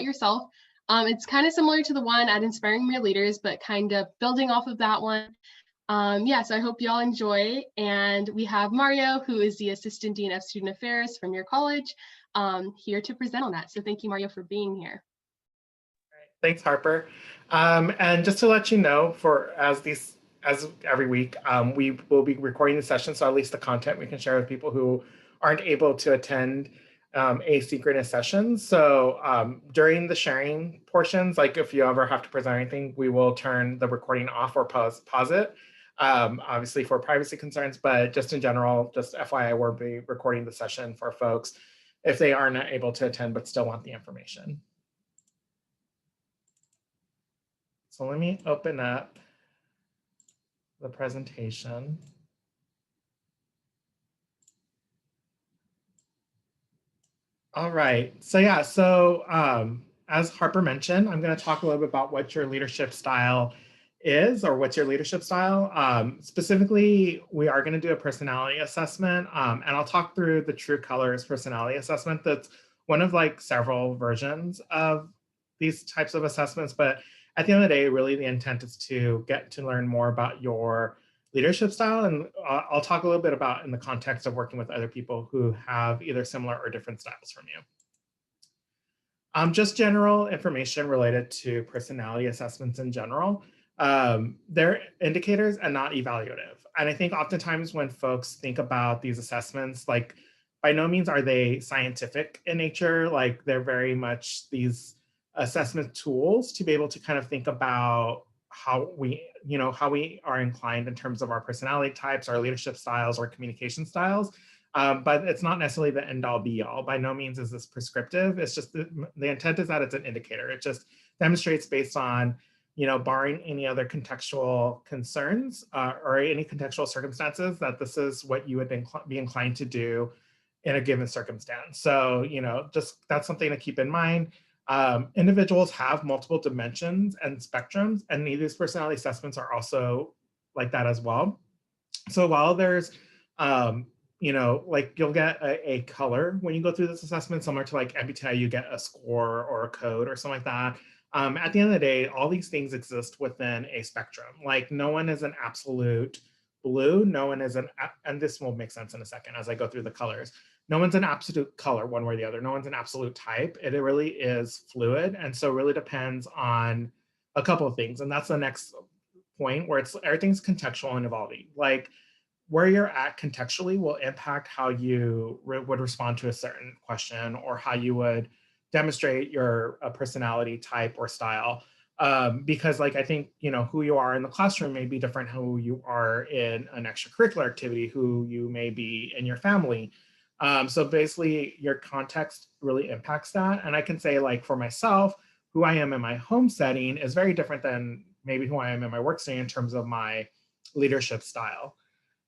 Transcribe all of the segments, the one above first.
yourself. It's kind of similar to the one at Inspiring Your Leaders, but kind of building off of that one. Yeah, so I hope you all enjoy. And we have Mario, who is the Assistant Dean of Student Affairs from your college, here to present on that. So thank you, Mario, for being here. Thanks, Harper. And just to let you know, as every week, we will be recording the session, so at least the content we can share with people who aren't able to attend asynchronous sessions. So during the sharing portions, like if you ever have to present anything, we will turn the recording off or pause it, obviously for privacy concerns, but just in general, just FYI, we'll be recording the session for folks if they are not able to attend but still want the information. So let me open up the presentation. All right, so yeah, as Harper mentioned, I'm going to talk a little bit about what your leadership style is, or what's your leadership style. Specifically, we are going to do a personality assessment, and I'll talk through the True Colors personality assessment. That's one of like several versions of these types of assessments, but at the end of the day, really the intent is to get to learn more about your leadership style. And I'll talk a little bit about in the context of working with other people who have either similar or different styles from you. Just general information related to personality assessments in general. They're indicators and not evaluative. And I think oftentimes when folks think about these assessments, like by no means are they scientific in nature, like they're very much these assessment tools to be able to kind of think about how we are inclined in terms of our personality types, our leadership styles, or communication styles. But it's not necessarily the end all be all. By no means is this prescriptive. It's just the intent is that it's an indicator. It just demonstrates based on, barring any other contextual concerns or any contextual circumstances, that this is what you would be inclined to do in a given circumstance. So, just that's something to keep in mind. Individuals have multiple dimensions and spectrums, and these personality assessments are also like that as well. So while there's, like you'll get a color when you go through this assessment, similar to like MBTI, you get a score or a code or something like that. At the end of the day, all these things exist within a spectrum. Like no one is an absolute blue, no one is and this will make sense in a second as I go through the colors. No one's an absolute color one way or the other. No one's an absolute type. It really is fluid. And so it really depends on a couple of things. And that's the next point where everything's contextual and evolving. Like where you're at contextually will impact how you would respond to a certain question or how you would demonstrate your personality type or style. Because like, I think, who you are in the classroom may be different who you are in an extracurricular activity, who you may be in your family. So basically your context really impacts that. And I can say like for myself, who I am in my home setting is very different than maybe who I am in my work setting in terms of my leadership style.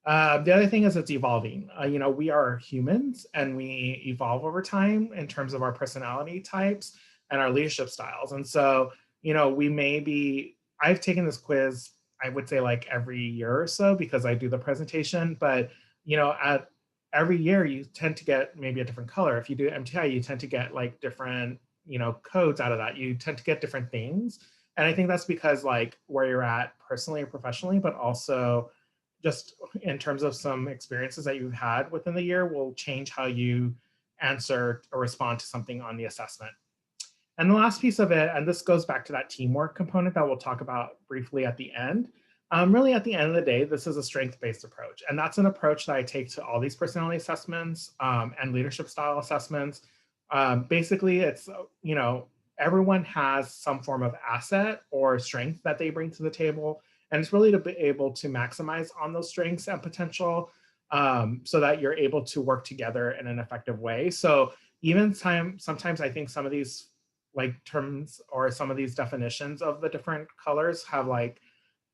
The other thing is it's evolving. We are humans and we evolve over time in terms of our personality types and our leadership styles. And so, I've taken this quiz, I would say like every year or so because I do the presentation, but at every year you tend to get maybe a different color. If you do MTI, you tend to get like different, codes out of that. You tend to get different things. And I think that's because like where you're at personally or professionally, but also just in terms of some experiences that you've had within the year will change how you answer or respond to something on the assessment. And the last piece of it, and this goes back to that teamwork component that we'll talk about briefly at the end. Really at the end of the day, this is a strength-based approach. And that's an approach that I take to all these personality assessments and leadership style assessments. Basically, it's, everyone has some form of asset or strength that they bring to the table. And it's really to be able to maximize on those strengths and potential so that you're able to work together in an effective way. So even sometimes I think some of these like terms or some of these definitions of the different colors have like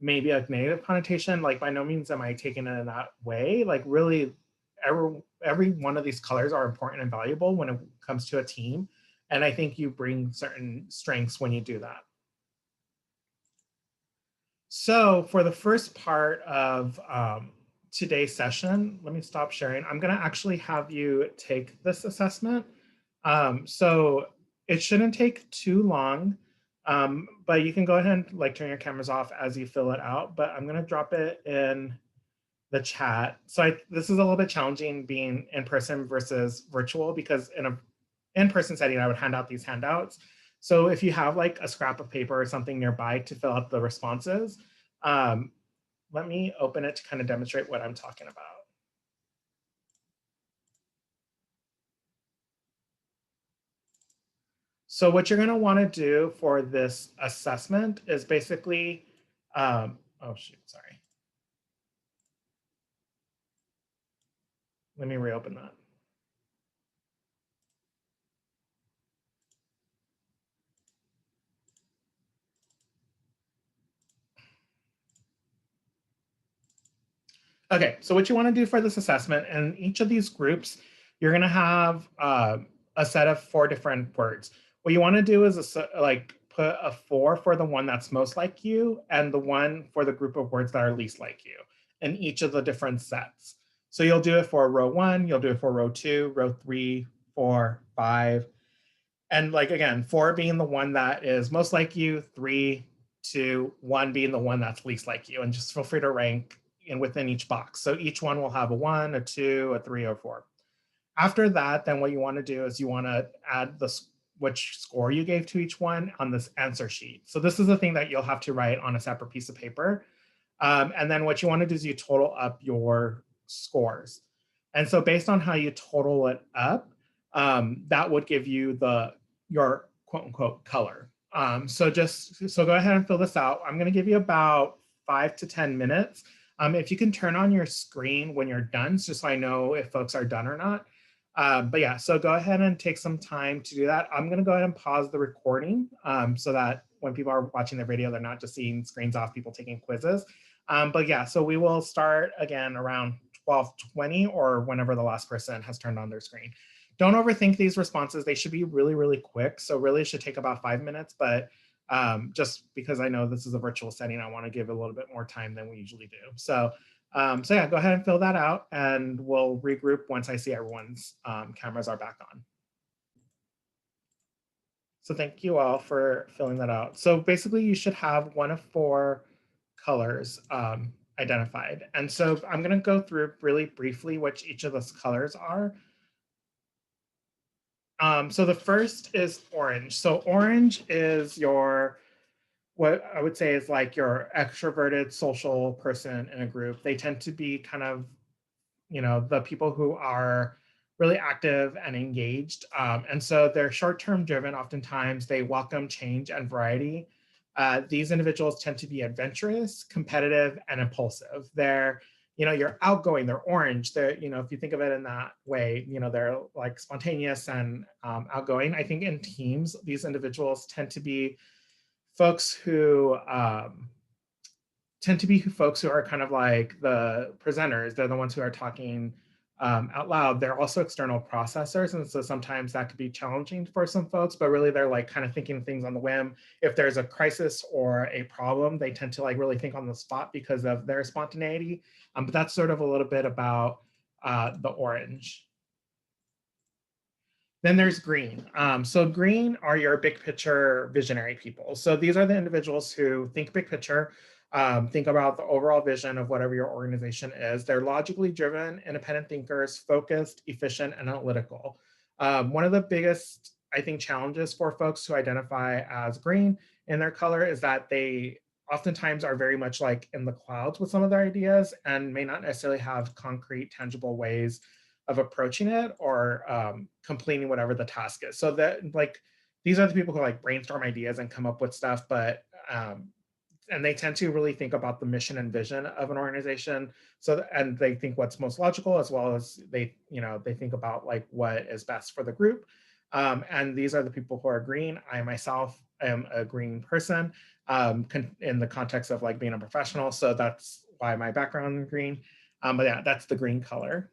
maybe a negative connotation. Like by no means am I taking it in that way. Like really every one of these colors are important and valuable when it comes to a team. And I think you bring certain strengths when you do that. So for the first part of today's session, let me stop sharing. I'm going to actually have you take this assessment. So it shouldn't take too long, but you can go ahead and like turn your cameras off as you fill it out, but I'm gonna drop it in the chat. So this is a little bit challenging being in person versus virtual, because in a in-person setting, I would hand out these handouts. So if you have like a scrap of paper or something nearby to fill out the responses, let me open it to kind of demonstrate what I'm talking about. So what you're gonna wanna do for this assessment is basically, oh shoot, sorry. Let me reopen that. Okay, so what you want to do for this assessment, and each of these groups, you're going to have a set of 4 different words. What you want to do is like put a 4 for the one that's most like you, and the 1 for the group of words that are least like you in each of the different sets. So you'll do it for row 1, you'll do it for row 2, row 3, 4, 5, and like again, 4 being the one that is most like you, 3, 2, 1 being the one that's least like you, and just feel free to rank in within each box. So each one will have a 1, a 2, a 3, or 4. After that, then what you want to do is you want to add which score you gave to each one on this answer sheet. So this is the thing that you'll have to write on a separate piece of paper. And then what you want to do is you total up your scores. And so based on how you total it up, that would give you your quote unquote color. So go ahead and fill this out. I'm going to give you about 5 to 10 minutes. If you can turn on your screen when you're done, just so I know if folks are done or not. But yeah, so go ahead and take some time to do that. I'm going to go ahead and pause the recording so that when people are watching the video, they're not just seeing screens off people taking quizzes. But yeah, so we will start again around 12:20 or whenever the last person has turned on their screen. Don't overthink these responses. They should be really, really quick. So really it should take about 5 minutes, but just because I know this is a virtual setting, I want to give a little bit more time than we usually do. So yeah, go ahead and fill that out and we'll regroup once I see everyone's cameras are back on. So thank you all for filling that out. So basically you should have one of 4 colors identified. And so I'm going to go through really briefly which each of those colors are. So the first is orange. So orange is what I would say is like your extroverted social person in a group. They tend to be kind of, the people who are really active and engaged. And so they're short-term driven. Oftentimes they welcome change and variety. These individuals tend to be adventurous, competitive, and impulsive. You're outgoing, they're orange. They're, if you think of it in that way, they're like spontaneous and outgoing. I think in teams, these individuals tend to be folks who are kind of like the presenters. They're the ones who are talking out loud. They're also external processors. And so sometimes that could be challenging for some folks, but really they're like kind of thinking things on the whim. If there's a crisis or a problem, they tend to like really think on the spot because of their spontaneity. But that's sort of a little bit about the orange. Then there's green. So green are your big picture visionary people. So these are the individuals who think big picture, think about the overall vision of whatever your organization is. They're logically driven, independent thinkers, focused, efficient, and analytical. One of the biggest, I think, challenges for folks who identify as green in their color is that they oftentimes are very much like in the clouds with some of their ideas and may not necessarily have concrete, tangible ways of approaching it or completing whatever the task is. So that like these are the people who like brainstorm ideas and come up with stuff, but and they tend to really think about the mission and vision of an organization. So and they think what's most logical, as well as they think about like what is best for the group. And these are the people who are green. I myself am a green person in the context of like being a professional. So that's why my background is green. But yeah, that's the green color.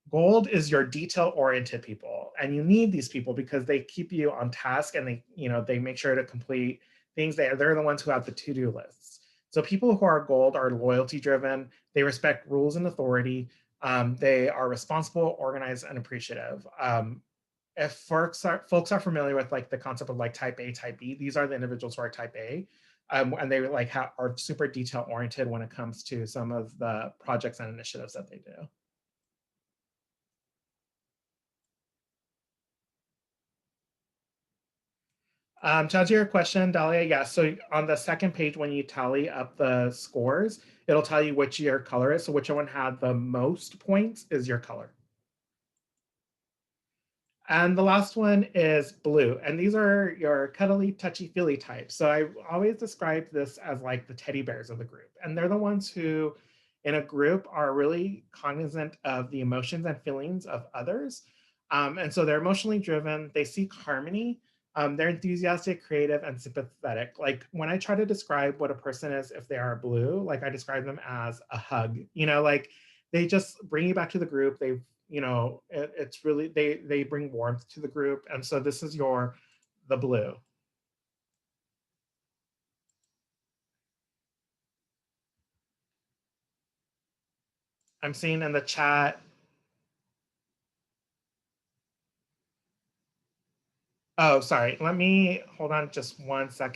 Gold is your detail-oriented people, and you need these people because they keep you on task and they make sure to complete things. They're the ones who have the to-do lists. So people who are gold are loyalty-driven. They respect rules and authority. They are responsible, organized, and appreciative. if folks are familiar with like the concept of like type A, type B, these are the individuals who are type A. And they like are super detail oriented when it comes to some of the projects and initiatives that they do. To answer your question, Dahlia, yeah, so on the second page, when you tally up the scores, it'll tell you which your color is. So which one had the most points is your color. And the last one is blue. And these are your cuddly, touchy-feely types. So I always describe this as like the teddy bears of the group. And they're the ones who, in a group, are really cognizant of the emotions and feelings of others. And so they're emotionally driven. They seek harmony. They're enthusiastic, creative, and sympathetic. Like when I try to describe what a person is if they are blue, like I describe them as a hug. Like they just bring you back to the group. It's really they bring warmth to the group, and so this is the blue. I'm seeing in the chat. Oh, sorry, let me hold on just 1 second.